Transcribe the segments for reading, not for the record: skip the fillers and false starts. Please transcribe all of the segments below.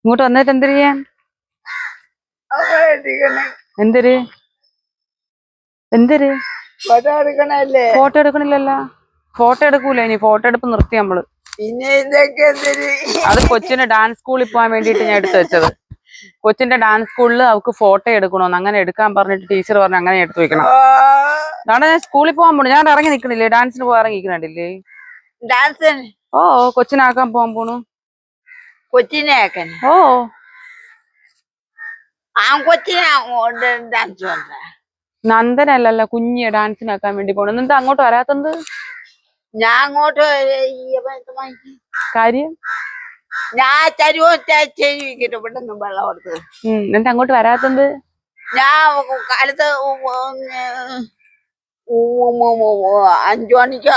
ഇങ്ങോട്ട് വന്നിട്ട് എന്ത് ചെയ്യാൻ? എന്തൊരു എന്തൊരു ഫോട്ടോ എടുക്കണില്ലല്ലോ. ഫോട്ടോ എടുക്കൂല, ഇനി ഫോട്ടോ എടുപ്പ് നിർത്തി നമ്മള്. പിന്നെ ഇതൊക്കെ അത് കൊച്ചിന് ഡാൻസ് സ്കൂളിൽ പോകാൻ വേണ്ടിട്ട് ഞാൻ എടുത്തു വെച്ചത്. കൊച്ചിന്റെ ഡാൻസ് സ്കൂളിൽ അവൾക്ക് ഫോട്ടോ എടുക്കണോന്ന്, അങ്ങനെ എടുക്കാൻ പറഞ്ഞിട്ട് ടീച്ചർ പറഞ്ഞു അങ്ങനെ എടുത്തു വെക്കണം. അതാണ് ഞാൻ സ്കൂളിൽ പോകാൻ പോണു. ഞാൻ ഇറങ്ങി നിക്കണില്ലേ, ഡാൻസിന് പോകാൻ ഇറങ്ങിക്കണില്ലേ? ഡാൻസ് ഓ, കൊച്ചിനാക്കാൻ പോകാൻ പോണു. കൊച്ചിനെ ആക്കാൻ? ഓ, കൊച്ചിനെ ഡാൻസ് നന്ദനല്ലല്ലോ, കുഞ്ഞ് ഡാൻസിനാക്കാൻ വേണ്ടി പോണു. എന്താ അങ്ങോട്ട് വരാത്തത്? ഞാൻ അങ്ങോട്ട് കാര്യം ഞാൻ തരുവോ പെട്ടെന്ന് വെള്ളം കൊടുത്ത്. എന്താ അങ്ങോട്ട് വരാത്തത്? ഞാൻ കാലത്ത് 5 മണിക്ക്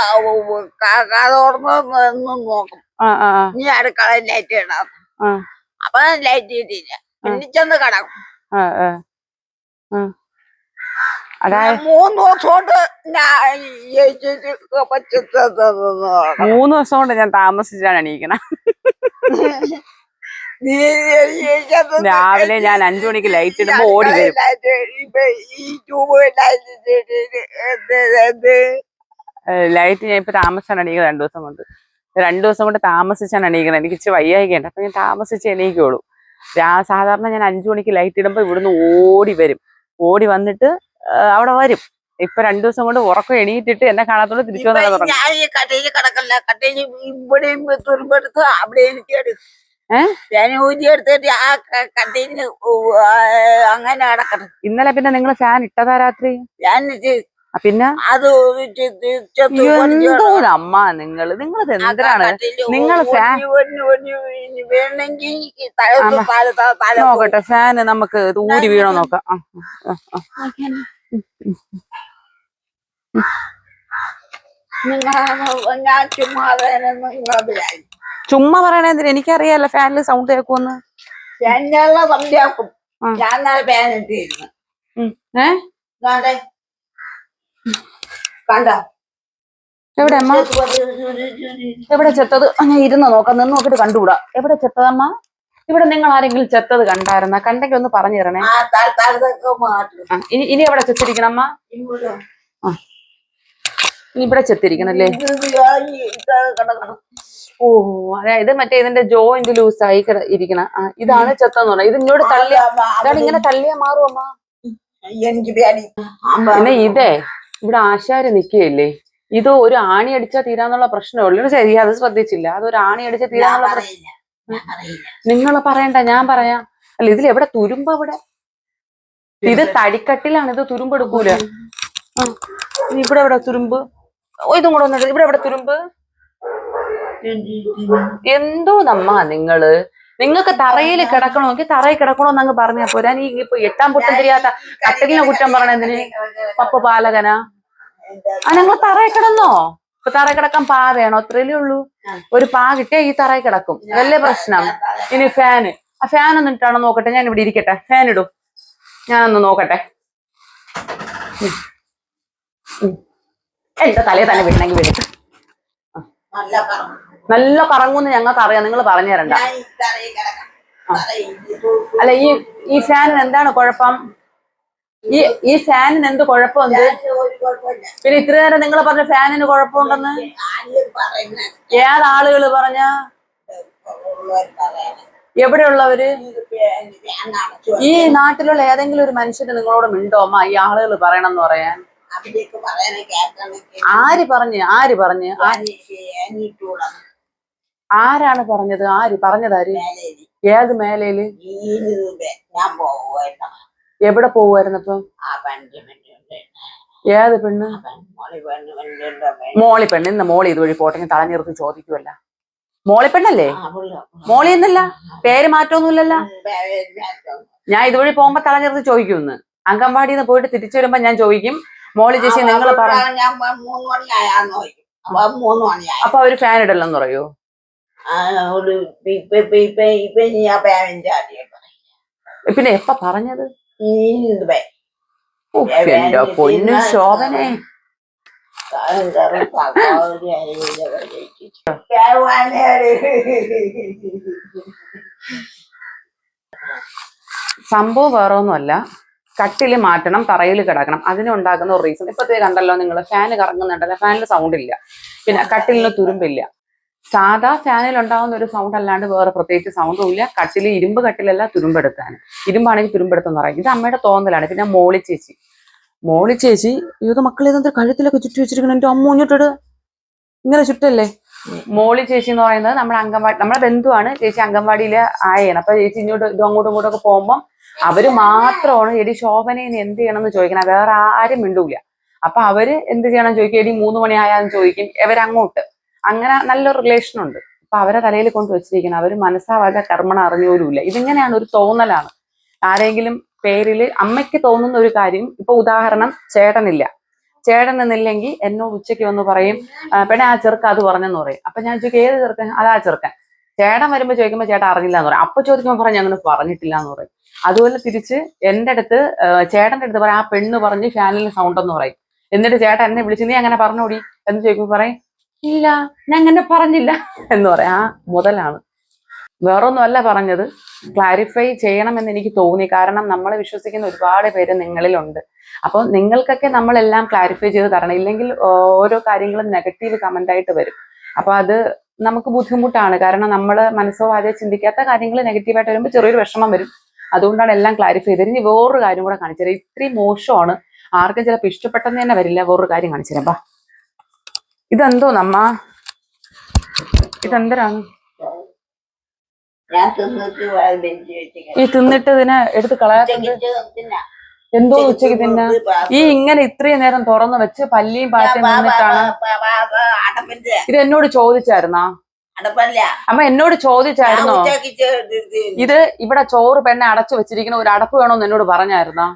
തുറന്ന് നോക്കും. നീ അടുക്കള ലൈറ്റ് ഇടാം. അപ്പൊ ലൈറ്റ് കിട്ടിയില്ല, പിന്നെ ചെന്ന് കിടക്കും. 3 ദിവസം കൊണ്ട് ഞാൻ താമസിച്ചാണ് എണീക്കണ. രാവിലെ ഞാൻ 5 മണിക്ക് ലൈറ്റ് ഇടുമ്പോ ഓടി വരും. ലൈറ്റ് ഞാൻ ഇപ്പൊ താമസിച്ചാണ് എണീക്കുന്നത്. 2 ദിവസം കൊണ്ട് 2 ദിവസം കൊണ്ട് താമസിച്ചാണ് എണീക്കുന്നത്. എനിക്ക് ഇച്ചിരി വയ്യായികയുണ്ട്, അപ്പൊ ഞാൻ താമസിച്ച് എണീക്കുള്ളൂ. സാധാരണ ഞാൻ 5 മണിക്ക് ലൈറ്റ് ഇടുമ്പോ ഇവിടുന്ന് ഓടി വരും. ഓടി വന്നിട്ട് അവിടെ വരും. ഇപ്പൊ 2 ദിവസം കൊണ്ട് ഉറക്കം എണീറ്റിട്ട് എന്നെ കാണാത്തോണ്ട് തിരിച്ചു വന്നിട്ട് അങ്ങനെ കിടക്കണം. ഇന്നലെ പിന്നെ നിങ്ങൾ ഫാൻ ഇട്ടതാ രാത്രി? പിന്നെ അത് അമ്മ നിങ്ങള് എന്തിനാണ് നിങ്ങൾ ഫാൻ നോക്കട്ടെ? ഫാന് നമുക്ക് ഊരി വീണോ നോക്കാം. ചുമ്മാ പറയണെന്തിന്? എനിക്കറിയാലോ ഫാനില് സൗണ്ട് കേൾക്കുമെന്ന്. എവിടെ അമ്മ? എവിടെ ചെത്തത്? ഞാൻ ഇരുന്ന് നോക്കാം, നിന്ന് നോക്കിട്ട് കണ്ടുകൂടാ. എവിടെ ചെത്തതമ്മ? ഇവിടെ നിങ്ങൾ ആരെങ്കിലും ചെത്തത് കണ്ടായിരുന്ന? കണ്ടെങ്കിൽ ഒന്ന് പറഞ്ഞു തരണേ. ഇനി എവിടെ ചെത്തിരിക്കണം അമ്മ? ഇനി ഇവിടെ ചെത്തിരിക്കണല്ലേ? ഓ, അതായത് മറ്റേ ഇതിന്റെ ജോയിന്റ് ലൂസായി ഇരിക്കണ ഇതാണ് ചെത്തെന്ന് പറഞ്ഞത്. ഇത് ഇങ്ങോട്ട് തള്ളിയ, ഇതാണ് ഇങ്ങനെ തള്ളിയാ മാറും അമ്മ. പിന്നെ ഇതേ ഇവിടെ ആശാര് നിക്കുകയല്ലേ, ഇത് ഒരു ആണി അടിച്ചാൽ തീരാന്നുള്ള പ്രശ്നമേ ഉള്ളൂ. ശരി, അത് ശ്രദ്ധിച്ചില്ല. അതൊരു ആണി അടിച്ചാൽ തീരാന്നുള്ള പ്രശ്നം നിങ്ങൾ പറയണ്ട, ഞാൻ പറയാം. അല്ല, ഇതിൽ എവിടെ തുരുമ്പ്? ഇവിടെ ഇത് തടിക്കട്ടിലാണ്, ഇത് തുരുമ്പെടുക്കൂല. ഇവിടെ എവിടെ തുരുമ്പ്? ഇതും കൂടെ വന്നിട്ട് ഇവിടെ എവിടെ തുരുമ്പ്? എന്തോ നമ്മ നിങ്ങൾക്ക് തറയിൽ കിടക്കണമെങ്കിൽ തറയിൽ കിടക്കണോന്ന് അങ്ങ് പറഞ്ഞാ പോരാ. നീ ഇപ്പൊ 8-ാം പൊട്ടും തിരിയാത്ത കട്ടിലിനെ കുറ്റം പറയണെന്തിന്? പപ്പ പാലകനാ? നിങ്ങൾ തറയിൽ കിടന്നോ? ഇപ്പൊ തറയിൽ കിടക്കാൻ പാ വേണോ? അത്രയല്ലേ ഉള്ളൂ. ഒരു പാ കിട്ടിയാ ഈ തറയിൽ കിടക്കും, വലിയ പ്രശ്നം. ഇനി ഫാന്, ആ ഫാൻ ഒന്നിട്ടാണോ നോക്കട്ടെ? ഞാൻ ഇവിടെ ഇരിക്കട്ടെ, ഫാൻ ഇടും, ഞാനൊന്ന് നോക്കട്ടെ. എന്റെ തലയെ തന്നെ വീണെങ്കിൽ വീട് നല്ല കറങ്ങൂന്ന് ഞങ്ങൾക്ക് അറിയാം, നിങ്ങൾ പറഞ്ഞു തരണ്ട. അല്ല, ഈ ഫാനിന് എന്താണ് കുഴപ്പം? ഈ ഫാനിന് എന്ത് കുഴപ്പം? പിന്നെ ഇത്ര നേരം നിങ്ങൾ പറഞ്ഞ ഫാനിന് കുഴപ്പമുണ്ടെന്ന് ഏതാളുകൾ പറഞ്ഞ? എവിടെയുള്ളവര്? ഈ നാട്ടിലുള്ള ഏതെങ്കിലും ഒരു മനുഷ്യന് നിങ്ങളോട് മിണ്ടോ അമ്മ ഈ ആളുകൾ പറയണമെന്ന് പറയാൻ? ആര് പറഞ്ഞ്? ആരാണ് പറഞ്ഞത്? പറഞ്ഞതാര്? ഏത് മേലയില്? എവിടെ പോവായിരുന്നപ്പം? ഏത് പെണ്ണ്? മോളി പെണ്ണ്. ഇന്ന് മോളി ഇതുവഴി പോട്ടെ, തലഞ്ഞിർത്ത് ചോദിക്കുവല്ല. മോളി പെണ്ണല്ലേ? മോളി എന്നല്ല, പേര് മാറ്റമൊന്നുമില്ലല്ലോ. ഞാൻ ഇതുവഴി പോകുമ്പോ തലഞ്ഞിർത്ത് ചോദിക്കുമെന്ന്. അംഗൻവാടിന്ന് പോയിട്ട് തിരിച്ചു വരുമ്പോ ഞാൻ ചോദിക്കും, മോളി ചേച്ചി നിങ്ങൾ പറഞ്ഞു അപ്പൊ അവര് ഫാൻ ഇടല്ലെന്ന് പറയോ? പിന്നെ എപ്പ പറഞ്ഞത്? എന്റെ പൊന്നു ശോഭനെ, സംഭവം വേറെ ഒന്നുമല്ല, കട്ടില് മാറ്റണം, തറയിൽ കിടക്കണം, അതിനുണ്ടാകുന്ന ഒരു റീസൺ. ഇപ്പത്തേ കണ്ടല്ലോ നിങ്ങൾ, ഫാന് കറങ്ങുന്നുണ്ടല്ലോ, ഫാനിൽ സൗണ്ട് ഇല്ല, പിന്നെ കട്ടിലിന് തുരുമ്പില്ല. സാധാ ഫാനിൽ ഉണ്ടാകുന്ന ഒരു സൗണ്ട് അല്ലാണ്ട് വേറെ പ്രത്യേകിച്ച് സൗണ്ടും ഇല്ല. കട്ടില് ഇരുമ്പ് കട്ടിലല്ല, തുരുമ്പെടുക്കാൻ. ഇരുമ്പാണെങ്കിൽ തുരുമ്പെടുത്തെന്ന് പറയും. ഇത് അമ്മയുടെ തോന്നലാണ്. പിന്നെ മോളി ചേച്ചി ഇത് മക്കളെ ഇതെന്താ കഴുത്തിലൊക്കെ ചുറ്റി വെച്ചിരിക്കണം, എന്റെ അമ്മ മുന്നിട്ടിട്, ഇങ്ങനെ ചുറ്റല്ലേ. മോളി ചേച്ചി എന്ന് പറയുന്നത് നമ്മുടെ അംഗൻവാടി, നമ്മുടെ ബന്ധുവാണ് ചേച്ചി, അംഗൻവാടിയിലെ ആയാണ്. അപ്പൊ ചേച്ചി അങ്ങോട്ടും ഇങ്ങോട്ടും ഒക്കെ പോകുമ്പോൾ അവര് മാത്രമാണ് എടി ശോഭനേനെ എന്ത് ചെയ്യണം എന്ന് ചോദിക്കണം, വേറെ ആരും മിണ്ടൂല. അപ്പൊ അവര് എന്ത് ചെയ്യണം ചോദിക്കും, എടി 3 മണി ആയാലും ചോദിക്കും, ഇവരങ്ങോട്ട്. അങ്ങനെ നല്ലൊരു റിലേഷൻ ഉണ്ട്. അപ്പൊ അവരെ തലയിൽ കൊണ്ട് വെച്ചിരിക്കണം. അവര് മനസ്സാവാതെ കർമ്മണ അറിഞ്ഞോലുമില്ല. ഇതിങ്ങനെയാണ്, ഒരു തോന്നലാണ്. ആരെങ്കിലും പേരില് അമ്മയ്ക്ക് തോന്നുന്ന ഒരു കാര്യം, ഇപ്പൊ ഉദാഹരണം ചേട്ടൻ എന്നില്ലെങ്കിൽ എന്നോട് ഉച്ചയ്ക്ക് വന്ന് പറയും, പെണ്ണെ ആ ചെറുക്ക അത് പറഞ്ഞെന്ന് പറയും. അപ്പൊ ഞാൻ ചോദിക്കും ഏത് ചെറുക്കൻ, അതാ ചെറുക്കൻ. ചേട്ടൻ വരുമ്പോ ചോദിക്കുമ്പോൾ ചേട്ടൻ അറിഞ്ഞില്ല എന്ന് പറയും. അപ്പൊ ചോദിക്കുമ്പോൾ പറയാം ഞാൻ അങ്ങനെ പറഞ്ഞിട്ടില്ല എന്ന് പറയും. അതുപോലെ തിരിച്ച് എന്റെ അടുത്ത് ചേട്ടന്റെ അടുത്ത് പറയാം, ആ പെണ്ണ് പറഞ്ഞ് ഫാനിൽ സൗണ്ട് എന്ന് പറയും. എന്നിട്ട് ചേട്ടൻ എന്നെ വിളിച്ച് നീ അങ്ങനെ പറഞ്ഞോടി എന്ന് ചോദിക്കുമ്പോൾ പറയും ഇല്ല ഞാൻ അങ്ങനെ പറഞ്ഞില്ല എന്ന് പറയാം. ആ മുതലാണ്, വേറൊന്നുമല്ല പറഞ്ഞത്. ക്ലാരിഫൈ ചെയ്യണമെന്ന് എനിക്ക് തോന്നി. കാരണം നമ്മളെ വിശ്വസിക്കുന്ന ഒരുപാട് പേര് നിങ്ങളിലുണ്ട്. അപ്പോൾ നിങ്ങൾക്കൊക്കെ നമ്മളെല്ലാം ക്ലാരിഫൈ ചെയ്ത് തരണം. ഇല്ലെങ്കിൽ ഓരോ കാര്യങ്ങളും നെഗറ്റീവ് കമന്റ് ആയിട്ട് വരും. അപ്പൊ അത് നമുക്ക് ബുദ്ധിമുട്ടാണ്. കാരണം നമ്മൾ മനസ്സോ ആദ്യം ചിന്തിക്കാത്ത കാര്യങ്ങൾ നെഗറ്റീവായിട്ട് വരുമ്പോൾ ചെറിയൊരു വിഷമം വരും. അതുകൊണ്ടാണ് എല്ലാം ക്ലാരിഫൈ ചെയ്തത്. ഇനി വേറൊരു കാര്യം കൂടെ കാണിച്ചു തരാം. ഇത്രയും മോശമാണ്, ആർക്കും ചിലപ്പോൾ ഇഷ്ടപ്പെട്ടെന്ന് തന്നെ വരില്ല. വേറൊരു കാര്യം കാണിച്ചു തരാം. ഇതെന്തോ നമ്മ, ഇതെന്തരാണ് ഈ തിന്നിട്ട് ഇതിനെ എടുത്ത് കളയാത്തത് എന്തോ ഉച്ചയ്ക്ക് തിന്ന ഈ ഇങ്ങനെ ഇത്രയും നേരം തുറന്നു വെച്ച് പല്ലിയും പാറ്റയും നിന്നിട്ടാണ്. ഇത് എന്നോട് ചോദിച്ചായിരുന്നാ അമ്മ? എന്നോട് ചോദിച്ചായിരുന്നോ ഇത് ഇവിടെ ചോറ് പെണ്ണെ അടച്ചു വെച്ചിരിക്കുന്ന ഒരു അടപ്പ് വേണോന്ന് എന്നോട് പറഞ്ഞായിരുന്നാ?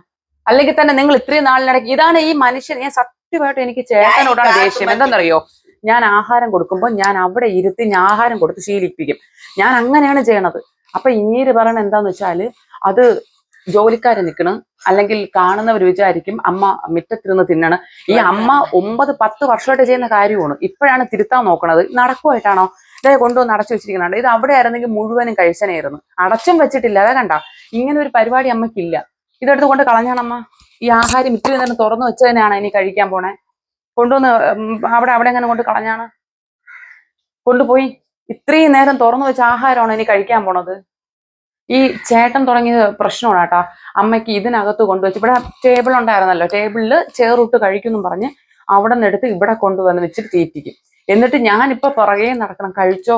അല്ലെങ്കിൽ തന്നെ നിങ്ങൾ ഇത്രയും നാളിനിടയ്ക്ക് ഇതാണ് ഈ മനുഷ്യൻ. ഞാൻ സത്യമായിട്ട് എനിക്ക് ചേട്ടനോടാണ് ദേഷ്യം. എന്തെന്നറിയോ, ഞാൻ ആഹാരം കൊടുക്കുമ്പോൾ ഞാൻ അവിടെ ഇരുത്തി ഞാൻ ആഹാരം കൊടുത്ത് ശീലിപ്പിക്കും. ഞാൻ അങ്ങനെയാണ് ചെയ്യണത്. അപ്പൊ ഇങ്ങേര് പറയണ എന്താന്ന് വെച്ചാല് അത് ജോലിക്കാര് നിൽക്കണ്, അല്ലെങ്കിൽ കാണുന്നവർ വിചാരിക്കും അമ്മ മുറ്റത്തിരുന്ന് തിന്നണ്. ഈ അമ്മ 9-10 വർഷമായിട്ട് ചെയ്യുന്ന കാര്യമാണ്. ഇപ്പോഴാണ് തിരുത്താൻ നോക്കണത്. നടക്കുമായിട്ടാണോ ഇതേ കൊണ്ടുവന്ന് അടച്ചു വെച്ചിരിക്കുന്നുണ്ട്. ഇത് അവിടെ ആയിരുന്നെങ്കിൽ മുഴുവനും കഴിച്ചനായിരുന്നു. അടച്ചും വെച്ചിട്ടില്ല. അതാ കണ്ട, ഇങ്ങനെ ഒരു പരിപാടി അമ്മയ്ക്കില്ല. ഇതെടുത്ത് കൊണ്ട് കളഞ്ഞാണമ്മ. ഈ ആഹാരം ഇത്രയും നേരം തുറന്നു വെച്ചതിനാണ് ഇനി കഴിക്കാൻ പോണേ. കൊണ്ടുവന്ന് അവിടെ എങ്ങനെ കൊണ്ട് കളഞ്ഞാണ് കൊണ്ടുപോയി. ഇത്രയും നേരം തുറന്നു വെച്ച ആഹാരമാണ് ഇനി കഴിക്കാൻ പോണത്. ഈ ചേട്ടൻ തുടങ്ങിയ പ്രശ്നമാണ് കേട്ടോ. അമ്മയ്ക്ക് ഇതിനകത്ത് കൊണ്ടുവച്ച്, ഇവിടെ ടേബിൾ ഉണ്ടായിരുന്നല്ലോ, ടേബിളിൽ ചേറിട്ട് കഴിക്കുമെന്നും പറഞ്ഞ് അവിടെ നിന്ന് എടുത്ത് ഇവിടെ കൊണ്ടുവന്ന് വെച്ചിട്ട് തീറ്റിക്കും. എന്നിട്ട് ഞാനിപ്പോ പുറകെ നടക്കണം, കഴിച്ചോ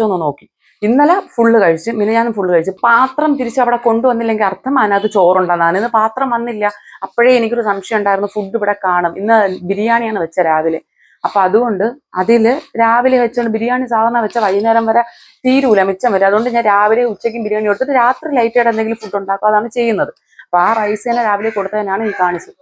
എന്ന് നോക്കി. ഇന്നലെ ഫുള്ള് കഴിച്ച്, മിനിഞ്ഞാന്ന് ഫുള്ള് കഴിച്ച്. പാത്രം തിരിച്ച് അവിടെ കൊണ്ടുവന്നില്ലെങ്കിൽ അർത്ഥം അതിനകത്ത് ചോറുണ്ടെന്നാണ്. ഇന്ന് പാത്രം വന്നില്ല. അപ്പോഴേ എനിക്കൊരു സംശയം ഉണ്ടായിരുന്നു, ഫുഡ് ഇവിടെ കാണും. ഇന്ന് ബിരിയാണിയാണ് വെച്ച രാവിലെ. അപ്പൊ അതുകൊണ്ട് അതില് രാവിലെ വെച്ചോണ്ട്, ബിരിയാണി സാധാരണ വെച്ച വൈകുന്നേരം വരെ തീരൂല, മിച്ചം വരും. അതുകൊണ്ട് ഞാൻ രാവിലെ ഉച്ചയ്ക്കും ബിരിയാണി കൊടുത്തിട്ട് രാത്രി ലൈറ്റായിട്ട് എന്തെങ്കിലും ഫുഡ് ഉണ്ടാക്കും. അതാണ് ചെയ്യുന്നത്. അപ്പൊ ആ റൈസ് തന്നെ രാവിലെ കൊടുത്തതിനാണ് ഈ കാണിച്ചത്.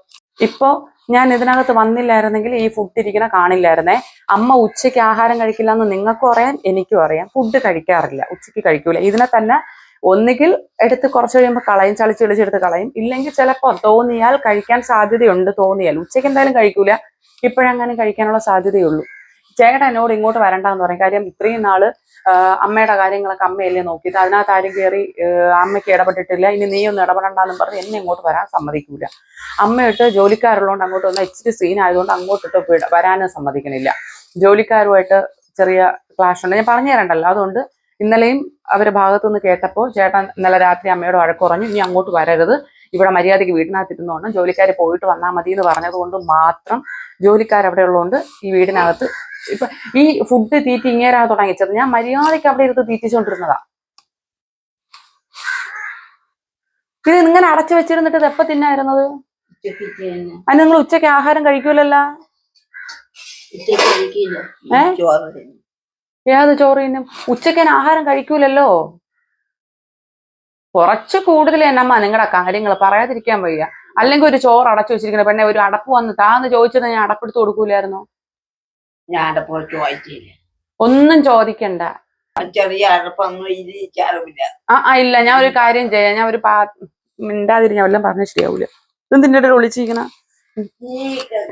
ഇപ്പോ ഞാൻ ഇതിനകത്ത് വന്നില്ലായിരുന്നെങ്കിൽ ഈ ഫുഡ് ഇരിക്കണ കാണില്ലായിരുന്നേ. അമ്മ ഉച്ചയ്ക്ക് ആഹാരം കഴിക്കില്ല എന്ന് നിങ്ങൾക്കും അറിയാം, എനിക്കും അറിയാം. ഫുഡ് കഴിക്കാറില്ല, ഉച്ചയ്ക്ക് കഴിക്കൂല. ഇതിനെ തന്നെ ഒന്നുകിൽ എടുത്ത് കുറച്ച് കഴിയുമ്പോൾ കളയും, ചളിച്ചെടുത്ത് കളയും. ഇല്ലെങ്കിൽ ചിലപ്പോൾ തോന്നിയാൽ കഴിക്കാൻ സാധ്യതയുണ്ട്. തോന്നിയാൽ ഉച്ചയ്ക്ക് എന്തായാലും കഴിക്കൂല, ഇപ്പോഴങ്ങനെ കഴിക്കാനുള്ള സാധ്യതയുള്ളൂ. ചേട്ടൻ എന്നോട് ഇങ്ങോട്ട് വരണ്ടെന്ന് പറയും. കാര്യം ഇത്രയും നാള് അമ്മയുടെ കാര്യങ്ങളൊക്കെ അമ്മയല്ലേ നോക്കിയിട്ട്, അതിനകത്ത് ആരും കയറി അമ്മയ്ക്ക് ഇടപെട്ടിട്ടില്ല. ഇനി നീ ഒന്നും ഇടപെടണ്ടെന്നും പറഞ്ഞ് എന്നെ ഇങ്ങോട്ട് വരാൻ സമ്മതിക്കൂല. അമ്മയിട്ട് ജോലിക്കാരുള്ളതുകൊണ്ട് അങ്ങോട്ട് വന്നാൽ ഇച്ചിരി സീൻ ആയതുകൊണ്ട് അങ്ങോട്ടിട്ട് വരാനും സമ്മതിക്കണില്ല. ജോലിക്കാരുമായിട്ട് ചെറിയ ക്ലാഷ് ഉണ്ട്, ഞാൻ പറഞ്ഞു തരണ്ടല്ലോ. അതുകൊണ്ട് ഇന്നലെയും അവരുടെ ഭാഗത്തുനിന്ന് കേട്ടപ്പോൾ ചേട്ടൻ ഇന്നലെ രാത്രി അമ്മയോട് വഴക്കുറഞ്ഞു, ഇനി അങ്ങോട്ട് വരരുത്, ഇവിടെ മര്യാദയ്ക്ക് വീടിനകത്തിരുന്നോണം, ജോലിക്കാർ പോയിട്ട് വന്നാൽ മതി എന്ന് പറഞ്ഞത് കൊണ്ട് മാത്രം ജോലിക്കാരവിടെ ഉള്ളതുകൊണ്ട് ഈ വീടിനകത്ത് ഇപ്പൊ ഈ ഫുഡ് തീറ്റി ഇങ്ങേരാ തുടങ്ങിച്ചത്. ഞാൻ മര്യാദയ്ക്ക് അവിടെ ഇരുന്ന് തീറ്റിച്ചുകൊണ്ടിരുന്നതാ. ഇത് ഇങ്ങനെ അടച്ചു വെച്ചിരുന്നിട്ട് ഇത് എപ്പ തിന്നായിരുന്നത്? അത് നിങ്ങൾ ഉച്ചയ്ക്ക് ആഹാരം കഴിക്കൂലല്ലോ? ഏത് ചോറ് തിന്നും? ഉച്ചയ്ക്ക് ആഹാരം കഴിക്കൂലല്ലോ. കുറച്ച് കൂടുതൽ എന്നമ്മ നിങ്ങളുടെ കാര്യങ്ങൾ പറയാതിരിക്കാൻ വയ്യ. അല്ലെങ്കിൽ ഒരു ചോറ് അടച്ചു വെച്ചിരിക്കുന്ന പെണ്ണെ ഒരു അടപ്പ് വന്ന് താന്ന് ചോദിച്ചത് ഞാൻ അടപ്പെടുത്ത് കൊടുക്കൂലായിരുന്നോ? ഞാൻ അടപ്പ് ചോദിച്ചില്ല, ഒന്നും ചോദിക്കണ്ട. ചെറിയ അടപ്പൊന്നും ഇരിക്കാറുമില്ല. ഇല്ല, ഞാൻ ഒരു കാര്യം ചെയ്യാം. ഞാൻ ഒരു മിണ്ടാതിരി ഞാൻ വല്ലതും പറഞ്ഞ ശരിയാവൂല. ഇതെന്തിൻ്റെ ഇടയിൽ ഒളിച്ചിരിക്കണ? നീ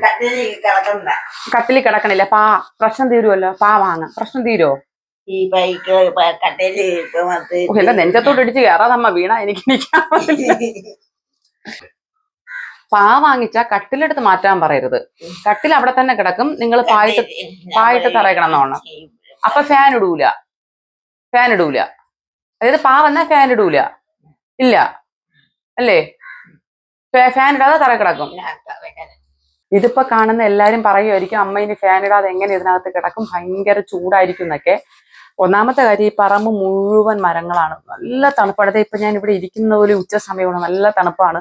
കട്ടിലിൽ കിടക്കണ്ട. കട്ടിലിൽ കിടക്കണില്ല. പ്രശ്നം തീരുമല്ലോ. വാങ്ങാം. പ്രശ്നം തീരുമോ? ഈ ബൈക്ക് കട്ടിലിൽ എന്റെ നെഞ്ചത്തോട്ട് ഇടിച്ച് കയറാതമ്മ വീണ എനിക്ക് നിൽക്കാൻ പറ്റില്ല. വാങ്ങിച്ച കട്ടിലെടുത്ത് മാറ്റാൻ പറയരുത്. കട്ടിൽ അവിടെ തന്നെ കിടക്കും. നിങ്ങൾ പായിട്ട് തറയിൽ കിടന്നോണം. അപ്പൊ ഫാൻ ഇടൂല. അതായത് വന്നാ ഫാൻ ഇടൂല. ഇല്ല അല്ലേ? ഫാൻ ഇടാതെ തറ കിടക്കും. ഇതിപ്പോ കാണുന്ന എല്ലാരും പറയുമായിരിക്കും അമ്മ ഇനി ഫാൻ ഇടാതെ എങ്ങനെ ഇതിനകത്ത് കിടക്കും, ഭയങ്കര ചൂടായിരിക്കും എന്നൊക്കെ. ഒന്നാമത്തെ കാര്യം, ഈ പറമ്പ് മുഴുവൻ മരങ്ങളാണ്. നല്ല തണുപ്പാണ്. ഇപ്പൊ ഞാൻ ഇവിടെ ഇരിക്കുന്ന പോലെ ഉച്ച സമയമാണ്. നല്ല തണുപ്പാണ്.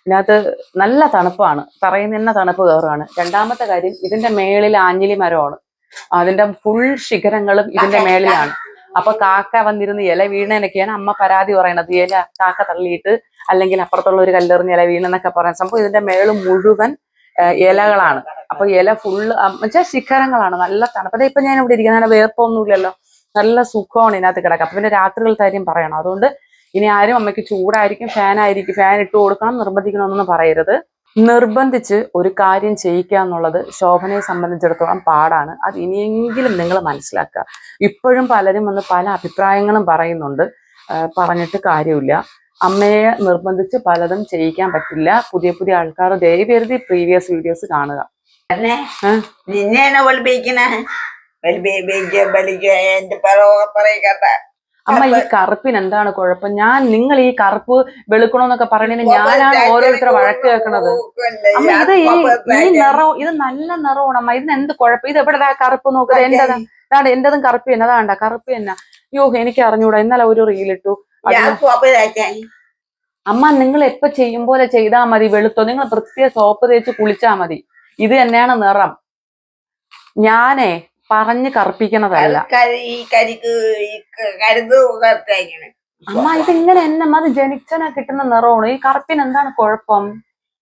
ഇതിനകത്ത് നല്ല തണുപ്പാണ്. തറയിൽ നിന്ന് തണുപ്പ് കയറുകയാണ്. രണ്ടാമത്തെ കാര്യം, ഇതിന്റെ മേളിൽ ആഞ്ഞിലി മരമാണ്. അതിന്റെ ഫുൾ ശിഖരങ്ങളും ഇതിന്റെ മേളിലാണ്. അപ്പൊ കാക്ക വന്നിരുന്ന് ഇല വീണേനൊക്കെയാണ് അമ്മ പരാതി പറയണത്. ഇല കാക്ക തള്ളിയിട്ട് അല്ലെങ്കിൽ അപ്പുറത്തുള്ള ഒരു കല്ലെറിഞ്ഞ് ഇല വീണെന്നൊക്കെ പറയുന്ന സംഭവം. ഇതിന്റെ മേള് മുഴുവൻ ഇലകളാണ്. അപ്പൊ ഇല ഫുള്ള് വെച്ചാൽ ശിഖരങ്ങളാണ്. നല്ല തണുപ്പ്. ഇപ്പൊ ഞാൻ ഇവിടെ ഇരിക്കുന്ന വേർപ്പൊന്നുമില്ലല്ലോ. നല്ല സുഖമാണ് ഇതിനകത്ത് കിടക്കാം. അപ്പൊ പിന്നെ രാത്രികളത്തെ കാര്യം പറയണം. അതുകൊണ്ട് ഇനി ആരും അമ്മയ്ക്ക് ചൂടായിരിക്കും, ഫാൻ ഇട്ട് കൊടുക്കണം, നിർബന്ധിക്കണമെന്നൊന്നും പറയരുത്. നിർബന്ധിച്ച് ഒരു കാര്യം ചെയ്യിക്കുക എന്നുള്ളത് ശോഭനയെ സംബന്ധിച്ചിടത്തോളം പാടാണ്. അത് ഇനിയെങ്കിലും നിങ്ങൾ മനസ്സിലാക്കുക. ഇപ്പോഴും പലരും വന്ന് പല അഭിപ്രായങ്ങളും പറയുന്നുണ്ട്. പറഞ്ഞിട്ട് കാര്യമില്ല. അമ്മയെ നിർബന്ധിച്ച് പലതും ചെയ്യിക്കാൻ പറ്റില്ല. പുതിയ പുതിയ ആൾക്കാർ ദയവേറി പ്രീവിയസ് വീഡിയോസ് കാണുക. അമ്മ, ഈ കറുപ്പിന് എന്താണ് കുഴപ്പം? നിങ്ങൾ ഈ കറുപ്പ് വെളുക്കണോന്നൊക്കെ പറയണേന് ഞാനാണ് ഓരോരുത്തരെ വഴക്ക് കേൾക്കണത്. അമ്മ, ഈ നിറം ഇത് നല്ല നിറമാണ് അമ്മ. ഇതിന് എന്ത് കുഴപ്പം? ഇത് എവിടെ കറുപ്പ് നോക്കുക? എന്റതും കറുപ്പ് തന്നെ. അതാണ്ട കറുപ്പ് തന്നെ. യോ, എനിക്ക് അറിഞ്ഞൂടാ. ഇന്നലെ ഒരു റീലിട്ടു. അമ്മ, നിങ്ങൾ എപ്പോ ചെയ്യും പോലെ ചെയ്താൽ മതി. വെളുത്തോ, നിങ്ങൾ പ്രത്യേക സോപ്പ് തേച്ച് കുളിച്ചാ മതി. ഇത് തന്നെയാണ് നിറം. ഞാനേ പറഞ്ഞ് കറുപ്പിക്കണതല്ല അമ്മ. ഇതിങ്ങനെ എന്നെ അത് ജനിച്ചന കിട്ടുന്ന നിറമാണ്. ഈ കറുപ്പിന് എന്താണ് കുഴപ്പം?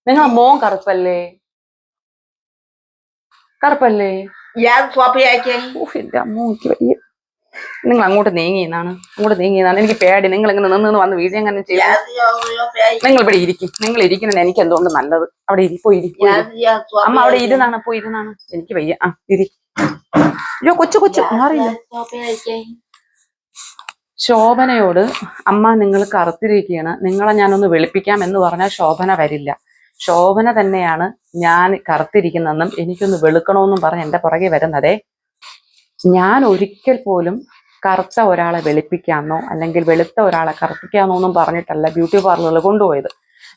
നിങ്ങൾ മോൻ കറുപ്പല്ലേ? എന്റെ അമ്മക്ക് വയ്യ. നിങ്ങൾ അങ്ങോട്ട് നീങ്ങിയെന്നാണ്. എനിക്ക് പേടി. നിങ്ങൾ ഇങ്ങനെ നിന്ന് വന്ന് വീഴ്ച എങ്ങനെ ചെയ്യും? നിങ്ങൾ ഇവിടെ നിങ്ങൾ ഇരിക്കുന്നത് എനിക്ക് എന്തുകൊണ്ട് നല്ലത്. അവിടെ അമ്മ അവിടെ ഇരുന്നാണ്. എനിക്ക് വയ്യ. അയ്യോ, കൊച്ചു മാറിയില്ല. ശോഭനയോട് അമ്മ നിങ്ങൾ കറുത്തിരിക്കുകയാണ്, നിങ്ങളെ ഞാനൊന്ന് വെളുപ്പിക്കാം എന്ന് പറഞ്ഞാൽ ശോഭന വരില്ല. ശോഭന തന്നെയാണ് ഞാൻ കറുത്തിരിക്കുന്നെന്നും എനിക്കൊന്ന് വെളുക്കണമെന്നും പറഞ്ഞ് എന്റെ പുറകെ വരുന്നതേ. ഞാൻ ഒരിക്കൽ പോലും കറുത്ത ഒരാളെ വെളുപ്പിക്കാമെന്നോ അല്ലെങ്കിൽ വെളുത്ത ഒരാളെ കറുപ്പിക്കാമെന്നോ ഒന്നും പറഞ്ഞിട്ടല്ല ബ്യൂട്ടി പാർലറിൽ കൊണ്ടുപോയത്.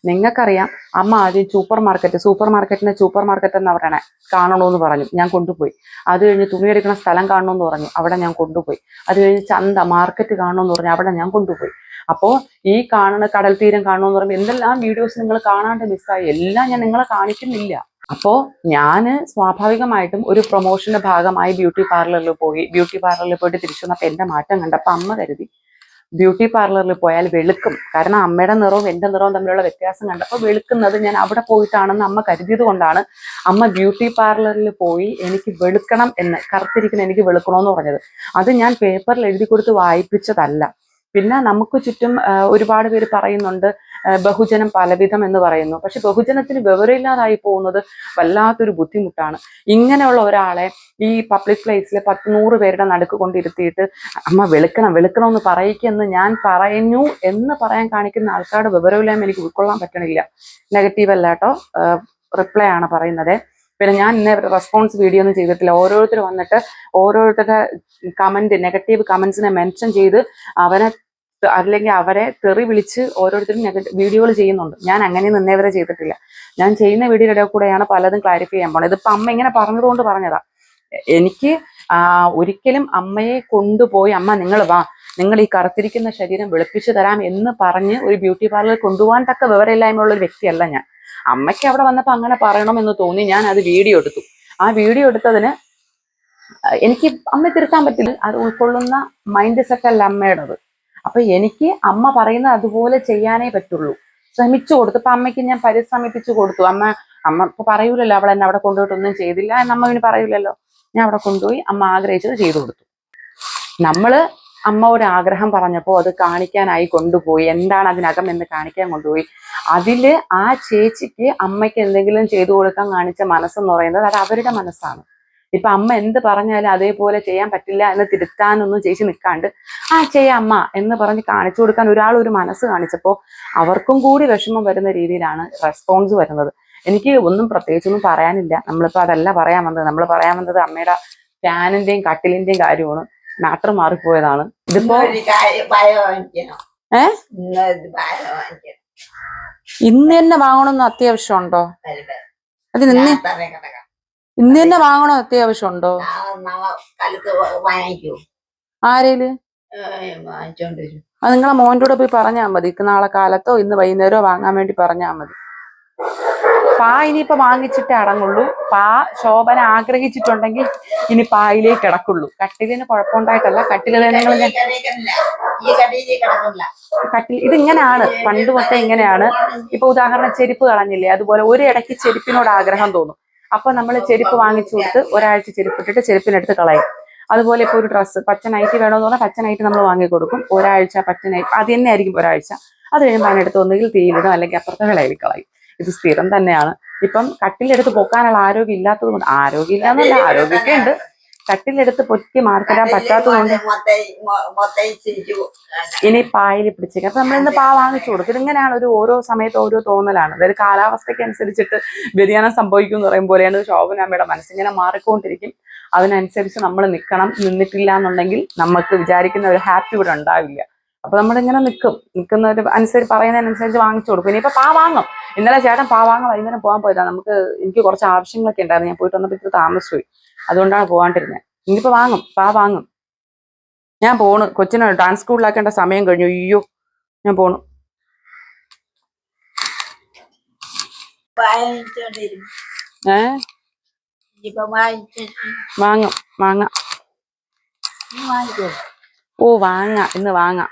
നിങ്ങൾക്കറിയാം, അമ്മ ആദ്യം സൂപ്പർ മാർക്കറ്റ് എന്ന് പറയണേ കാണണമെന്ന് പറഞ്ഞു. ഞാൻ കൊണ്ടുപോയി. അത് കഴിഞ്ഞ് തുണിയെടുക്കുന്ന സ്ഥലം കാണണമെന്ന് പറഞ്ഞു. അവിടെ ഞാൻ കൊണ്ടുപോയി. അത് കഴിഞ്ഞ് ചന്ത മാർക്കറ്റ് കാണണമെന്ന് പറഞ്ഞു. അവിടെ ഞാൻ കൊണ്ടുപോയി. അപ്പോൾ ഈ കാണുന്ന കടൽ തീരം കാണണമെന്ന് പറയുമ്പോൾ എന്തെല്ലാം വീഡിയോസ് നിങ്ങൾ കാണാണ്ട് മിസ്സായി. എല്ലാം ഞാൻ നിങ്ങളെ കാണിക്കുന്നില്ല. അപ്പോൾ ഞാൻ സ്വാഭാവികമായിട്ടും ഒരു പ്രൊമോഷന്റെ ഭാഗമായി ബ്യൂട്ടി പാർലറിൽ പോയിട്ട് തിരിച്ചു വന്നപ്പോൾ എന്റെ മാറ്റം കണ്ടപ്പോൾ അമ്മ കരുതി ബ്യൂട്ടി പാർലറിൽ പോയാൽ വെളുക്കും. കാരണം അമ്മയുടെ നിറവും എന്റെ നിറവും തമ്മിലുള്ള വ്യത്യാസം കണ്ടപ്പോൾ വെളുക്കുന്നത് ഞാൻ അവിടെ പോയിട്ടാണെന്ന് അമ്മ കരുതിയത് കൊണ്ടാണ് അമ്മ ബ്യൂട്ടി പാർലറിൽ പോയി എനിക്ക് വെളുക്കണം എന്ന്, കറുത്തിരിക്കുന്ന എനിക്ക് വെളുക്കണമെന്ന് പറഞ്ഞത്. അത് ഞാൻ പേപ്പറിൽ എഴുതി കൊടുത്ത് വായിപ്പിച്ചതല്ല. പിന്നെ നമുക്ക് ചുറ്റും ഒരുപാട് പേര് പറയുന്നുണ്ട് ബഹുജനം പലവിധം എന്ന് പറയുന്നു. പക്ഷെ ബഹുജനത്തിന് വിവരമില്ലാതായി പോകുന്നത് വല്ലാത്തൊരു ബുദ്ധിമുട്ടാണ്. ഇങ്ങനെയുള്ള ഒരാളെ ഈ പബ്ലിക് പ്ലേസിൽ 100 പേരുടെ നടുക്ക് കൊണ്ടിരുത്തിയിട്ട് അമ്മ വെളുക്കണം എന്ന് പറയിക്കെന്ന് ഞാൻ പറഞ്ഞു എന്ന് പറയാൻ കാണിക്കുന്ന ആൾക്കാരുടെ വിവരമില്ലായ്മ എനിക്ക് ഉൾക്കൊള്ളാൻ പറ്റണില്ല. നെഗറ്റീവ് അല്ല കേട്ടോ, റിപ്ലൈ ആണ് പറയുന്നത്. പിന്നെ ഞാൻ ഇന്നേ റെസ്പോൺസ് വീഡിയോ ഒന്നും ചെയ്തിട്ടില്ല. ഓരോരുത്തർ വന്നിട്ട് ഓരോരുത്തരുടെ നെഗറ്റീവ് കമന്റ്സിനെ മെൻഷൻ ചെയ്ത് അവരെ തെറി വിളിച്ച് ഓരോരുത്തരും വീഡിയോകൾ ചെയ്യുന്നുണ്ട്. ഞാൻ അങ്ങനെയൊന്നും ഇന്നേവരെ ചെയ്തിട്ടില്ല. ഞാൻ ചെയ്യുന്ന വീഡിയോയുടെ കൂടെയാണ് പലതും ക്ലാരിഫൈ ചെയ്യാൻ പോണത്. ഇതിപ്പോ അമ്മ ഇങ്ങനെ പറഞ്ഞതുകൊണ്ട് പറഞ്ഞതാ. എനിക്ക് ഒരിക്കലും അമ്മയെ കൊണ്ടുപോയി അമ്മ നിങ്ങൾ ഈ കറുത്തിരിക്കുന്ന ശരീരം വെളുപ്പിച്ചു തരാം എന്ന് പറഞ്ഞ് ഒരു ബ്യൂട്ടി പാർലറിൽ കൊണ്ടുപോകാൻ തക്ക വിവരമില്ലായ്മയുള്ള ഒരു വ്യക്തിയല്ല ഞാൻ. അമ്മയ്ക്ക് അവിടെ വന്നപ്പോൾ അങ്ങനെ പറയണമെന്ന് തോന്നി. ഞാൻ അത് വീഡിയോ എടുത്തു. ആ വീഡിയോ എടുത്തതിന് എനിക്ക് അമ്മ തിരുത്താൻ പറ്റില്ല. അത് ഉൾക്കൊള്ളുന്ന മൈൻഡ് സെറ്റ് അല്ല അമ്മയുടേത്. അപ്പൊ എനിക്ക് അമ്മ പറയുന്നത് അതുപോലെ ചെയ്യാനേ പറ്റുള്ളൂ. ശ്രമിച്ചു കൊടുത്തു. ഇപ്പൊ അമ്മയ്ക്ക് ഞാൻ പരിശ്രമിപ്പിച്ചു കൊടുത്തു. അമ്മ ഇപ്പൊ പറയൂലല്ലോ അവൾ എന്നെ അവിടെ കൊണ്ടുപോയിട്ടൊന്നും ചെയ്തില്ല എന്നമ്മ ഇനി പറയൂലല്ലോ. ഞാൻ അവിടെ കൊണ്ടുപോയി അമ്മ ആഗ്രഹിച്ചത് ചെയ്തു കൊടുത്തു. അമ്മ ഒരു ആഗ്രഹം പറഞ്ഞപ്പോൾ അത് കാണിക്കാനായി കൊണ്ടുപോയി. എന്താണ് അതിനകം എന്ന് കാണിക്കാൻ കൊണ്ടുപോയി. അതില് ആ ചേച്ചിക്ക് അമ്മയ്ക്ക് എന്തെങ്കിലും ചെയ്തു കൊടുക്കാൻ കാണിച്ച മനസ്സെന്ന് പറയുന്നത് അത് അവരുടെ മനസ്സാണ്. ഇപ്പൊ അമ്മ എന്ത് പറഞ്ഞാലും അതേപോലെ ചെയ്യാൻ പറ്റില്ല എന്ന് തിരുത്താനൊന്നും ചേച്ചി നിൽക്കാണ്ട് ചെയ്യാം അമ്മ എന്ന് പറഞ്ഞ് കാണിച്ചു കൊടുക്കാൻ ഒരാൾ ഒരു മനസ്സ് കാണിച്ചപ്പോൾ അവർക്കും കൂടി വിഷമം വരുന്ന രീതിയിലാണ് റെസ്പോൺസ് വരുന്നത്. എനിക്ക് ഒന്നും പ്രത്യേകിച്ചൊന്നും പറയാനില്ല. നമ്മളിപ്പോ അതല്ല പറയാൻ വന്നത്. നമ്മൾ പറയാൻ വന്നത് അമ്മയുടെ ഫാനിന്റെയും കട്ടിലിന്റെയും കാര്യമാണ്. മാറ്റർ മാറിപ്പോയതാണ്. ഇതിപ്പോ ഇന്ന് തന്നെ വാങ്ങണമെന്ന് അത്യാവശ്യമുണ്ടോ? അത് ഇന്ന് തന്നെ വാങ്ങണോ അത്യാവശ്യമുണ്ടോ? ആരേല്? അത് നിങ്ങളെ മോൻ്റെ കൂടെ പോയി പറഞ്ഞാൽ മതി. നാളെ കാലത്തോ ഇന്ന് വൈകുന്നേരമോ വാങ്ങാൻ വേണ്ടി പറഞ്ഞാൽ മതി. ഇനിയിപ്പോ വാങ്ങിച്ചിട്ടേ അടങ്ങുള്ളൂ. ശോഭന ആഗ്രഹിച്ചിട്ടുണ്ടെങ്കിൽ ഇനി പായിലേക്ക് കിടക്കുള്ളൂ. കട്ടിലിന് കുഴപ്പമുണ്ടായിട്ടല്ല. കട്ടിൽ ഇതിങ്ങനെയാണ്, പണ്ട് തൊട്ടേ ഇങ്ങനെയാണ്. ഇപ്പൊ ഉദാഹരണം ചെരുപ്പ് കളഞ്ഞില്ലേ, അതുപോലെ ഒരു ഇടയ്ക്ക് ചെരുപ്പിനോട് ആഗ്രഹം തോന്നും. അപ്പൊ നമ്മൾ ചെരുപ്പ് വാങ്ങിച്ചു കൊടുത്ത് ഒരാഴ്ച ചെരുപ്പിട്ടിട്ട് ചെരുപ്പിനെടുത്ത് കളയും. അതുപോലെ ഇപ്പൊ ഒരു ഡ്രസ്സ് പച്ച നൈറ്റി വേണമെന്ന് പറഞ്ഞാൽ പച്ച നൈറ്റി നമ്മൾ വാങ്ങിക്കൊടുക്കും. ഒരാഴ്ച പച്ച നൈറ്റി അത് തന്നെ ആയിരിക്കും ഒരാഴ്ച. അത് കഴിയുമ്പോൾ അതിനെടുത്ത് ഒന്നുകിൽ തീയിലിടും അല്ലെങ്കിൽ അപ്പുറത്തെ വിളയിൽ കളയും. ഇത് സ്ഥിരം തന്നെയാണ്. ഇപ്പം കട്ടിലെടുത്ത് പൊക്കാനുള്ള ആരോഗ്യം ഇല്ലാത്തത് കൊണ്ട്, ആരോഗ്യം ഇല്ലാന്നല്ല, ആരോഗ്യമൊക്കെ ഉണ്ട്. കട്ടിലെടുത്ത് പൊക്കി മാർക്കിടാൻ പറ്റാത്തത് കൊണ്ട് ഇനി പായൽ പിടിച്ചേക്കാം. അപ്പൊ നമ്മളിന്ന് വാങ്ങിച്ചു കൊടുക്കും. ഇതിങ്ങനെയാണ് ഓരോ സമയത്ത് ഓരോ തോന്നലാണ്. അതായത് കാലാവസ്ഥയ്ക്ക് അനുസരിച്ചിട്ട് വ്യതിയാനം സംഭവിക്കും എന്ന് പറയും പോലെയാണ് ശോഭനാമ്മയുടെ മനസ്സിങ്ങനെ മാറിക്കൊണ്ടിരിക്കും. അതിനനുസരിച്ച് നമ്മൾ നിന്നിട്ടില്ല എന്നുണ്ടെങ്കിൽ നമുക്ക് വിചാരിക്കുന്ന ഒരു ഹാപ്പി ഇവിടെ ഉണ്ടാവില്ല. അപ്പൊ നമ്മളിങ്ങനെ നിൽക്കുന്നൊരു പറയുന്നതിനനുസരിച്ച് വാങ്ങിച്ചു കൊടുക്കും. ഇനിയിപ്പോ വാങ്ങും. ഇന്നലെ ചേട്ടൻ വാങ്ങാൻ വൈകുന്നേരം പോകാൻ പോയതാണ്. എനിക്ക് കുറച്ച് ആവശ്യങ്ങളൊക്കെ ഉണ്ടായിരുന്നു. ഞാൻ പോയിട്ട് വന്നപ്പോൾ ഇത്തിരി താമസിച്ചു പോയി. അതുകൊണ്ടാണ് പോകാണ്ടിരുന്നത്. ഇനിയിപ്പോ വാങ്ങും. ഞാൻ പോണു. കൊച്ചിനെ ഡാൻസ് സ്കൂളിലാക്കേണ്ട സമയം കഴിഞ്ഞു. അയ്യോ, ഞാൻ പോണു. വാങ്ങാം. ഇന്ന് വാങ്ങാം.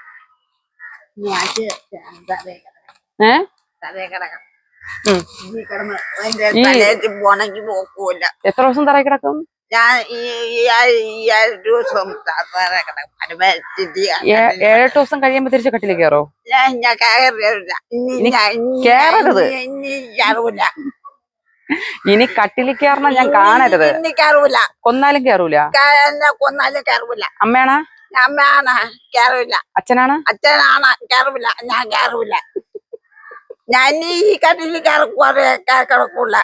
എത്ര ദിവസം തറയിൽ കിടക്കും? ഞാൻ 7 ദിവസം കഴിയുമ്പോ തിരിച്ച് കട്ടിലേക്ക് കയറോ? കേറരുത്. ഇനി കട്ടിലിൽ കയറണം ഞാൻ കാണരുത്. കൊന്നാലും കേറൂല. അമ്മയാണാ? കേറൂല. അച്ഛനാണ്? കേറൂല. ഞാൻ കേറൂല. ഞാൻ ഈ കട്ടിലിൽ കിടക്കൂല.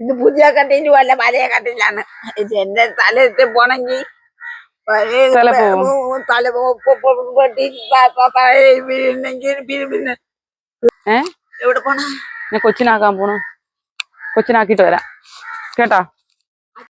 ഇത് പുതിയ കട്ടിലും അല്ല, പഴയ കട്ടിലാണ്. ഇത് എന്റെ തലയിട്ട് പോണെങ്കിൽ തല എവിടെ പോണ? ഞാൻ കൊച്ചിനാക്കാൻ പോണു. കൊച്ചിനാക്കിട്ട് വരാം കേട്ടോ.